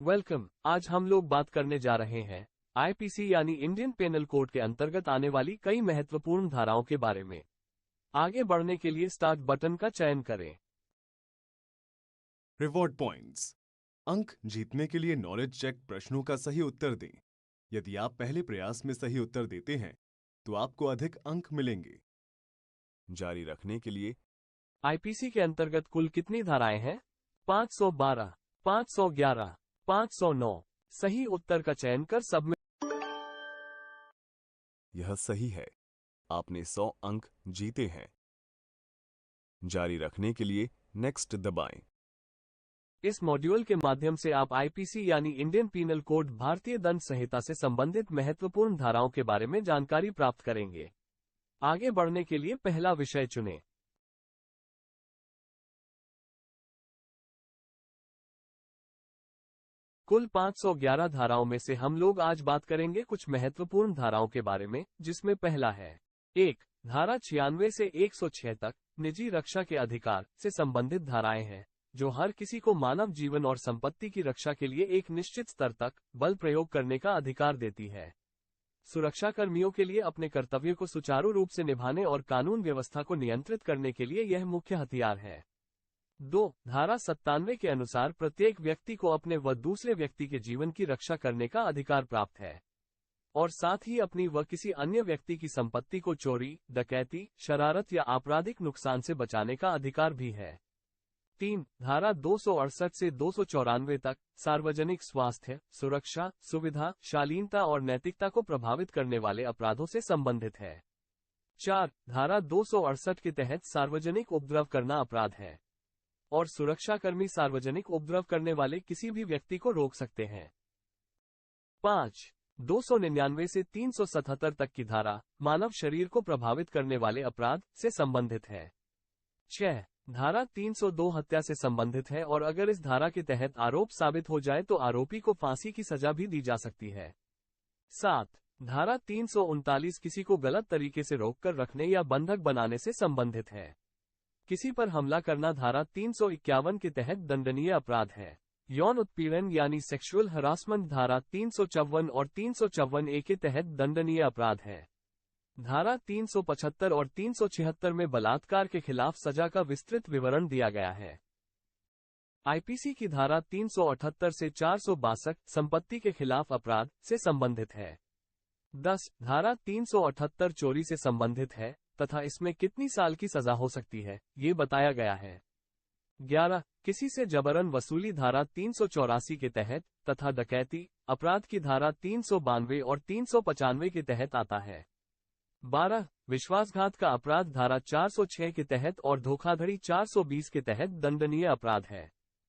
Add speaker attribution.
Speaker 1: Welcome. आज हम लोग बात करने जा रहे हैं आईपीसी यानी इंडियन पेनल कोड के अंतर्गत आने वाली कई महत्वपूर्ण धाराओं के बारे में। आगे बढ़ने के लिए स्टार्ट बटन का चयन करें।
Speaker 2: Reward points. अंक जीतने के लिए नॉलेज चेक प्रश्नों का सही उत्तर दें। यदि आप पहले प्रयास में सही उत्तर देते हैं तो आपको अधिक अंक मिलेंगे। जारी रखने के लिए
Speaker 1: आईपीसी के अंतर्गत कुल कितनी धाराएं हैं? 512, 511, 509। सही उत्तर का चयन कर सबमिट।
Speaker 2: यह सही है, आपने 100 अंक जीते हैं। जारी रखने के लिए नेक्स्ट दबाएं।
Speaker 1: इस मॉड्यूल के माध्यम से आप आईपीसी यानी इंडियन पीनल कोड भारतीय दंड संहिता से संबंधित महत्वपूर्ण धाराओं के बारे में जानकारी प्राप्त करेंगे। आगे बढ़ने के लिए पहला विषय चुनें। कुल 511 धाराओं में से हम लोग आज बात करेंगे कुछ महत्वपूर्ण धाराओं के बारे में, जिसमें पहला है 1. धारा 96 से 106 तक निजी रक्षा के अधिकार से संबंधित धाराएं हैं, जो हर किसी को मानव जीवन और संपत्ति की रक्षा के लिए एक निश्चित स्तर तक बल प्रयोग करने का अधिकार देती है। सुरक्षा कर्मियों के लिए अपने कर्तव्यों को सुचारू रूप से निभाने और कानून व्यवस्था को नियंत्रित करने के लिए यह मुख्य हथियार है। 2. धारा 97 के अनुसार प्रत्येक व्यक्ति को अपने व दूसरे व्यक्ति के जीवन की रक्षा करने का अधिकार प्राप्त है, और साथ ही अपनी व किसी अन्य व्यक्ति की संपत्ति को चोरी, डकैती, शरारत या आपराधिक नुकसान से बचाने का अधिकार भी है। 3. धारा 268 से 294 तक सार्वजनिक स्वास्थ्य, सुरक्षा, सुविधा, शालीनता और नैतिकता को प्रभावित करने वाले अपराधों से संबंधित है। 4. धारा 268 के तहत सार्वजनिक उपद्रव करना अपराध है, और सुरक्षाकर्मी सार्वजनिक उपद्रव करने वाले किसी भी व्यक्ति को रोक सकते हैं। 5. 299 से 377 तक की धारा मानव शरीर को प्रभावित करने वाले अपराध से संबंधित है। 6. धारा 302 हत्या से संबंधित है, और अगर इस धारा के तहत आरोप साबित हो जाए तो आरोपी को फांसी की सजा भी दी जा सकती है। 7. धारा 339 किसी को गलत तरीके से रोककर रखने या बंधक बनाने से संबंधित है। किसी पर हमला करना धारा 351 के तहत दंडनीय अपराध है। यौन उत्पीड़न यानी सेक्सुअल हरासमेंट धारा 354 और 354A के तहत दंडनीय अपराध है। धारा 375 और 376 में बलात्कार के खिलाफ सजा का विस्तृत विवरण दिया गया है। आईपीसी की धारा 378 से 462 संपत्ति के खिलाफ अपराध से संबंधित है। 10. धारा 378 चोरी से संबंधित है तथा इसमें कितनी साल की सजा हो सकती है, ये बताया गया है। 11. किसी से जबरन वसूली धारा 384 के तहत तथा डकैती अपराध की धारा 392 और 395 के तहत आता है। 12. विश्वासघात का अपराध धारा 406 के तहत और धोखाधड़ी 420 के तहत दंडनीय अपराध है।